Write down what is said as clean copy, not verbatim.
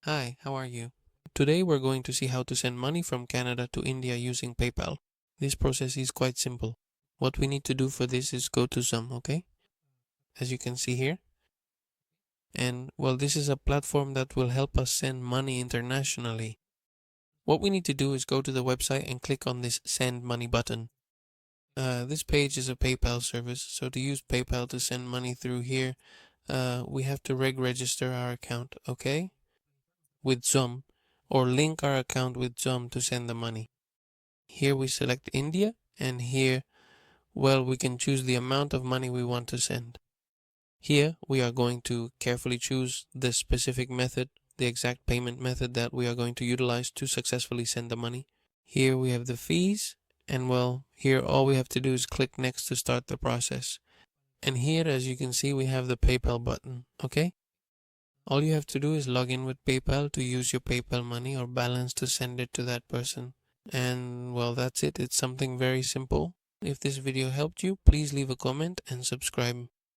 Hi, how are you? Today we're going to see how to send money from Canada to India using PayPal. This process is quite simple. What we need to do for this is go to Zoom, okay? As you can see here. And well, this is a platform that will help us send money internationally. What we need to do is go to the website and click on this send money button. This page is a PayPal service, so to use PayPal to send money through here, we have to register our account, okay? With Zoom, or link our account with Zoom to send the money. Here we select India, and here, well, we can choose the amount of money we want to send. Here we are going to carefully choose the specific method, the exact payment method that we are going to utilize to successfully send the money. Here we have the fees, and well, here all we have to do is click next to start the process. And here, as you can see, we have the PayPal button, okay? All you have to do is log in with PayPal to use your PayPal money or balance to send it to that person. And well, that's it. It's something very simple. If this video helped you, please leave a comment and subscribe.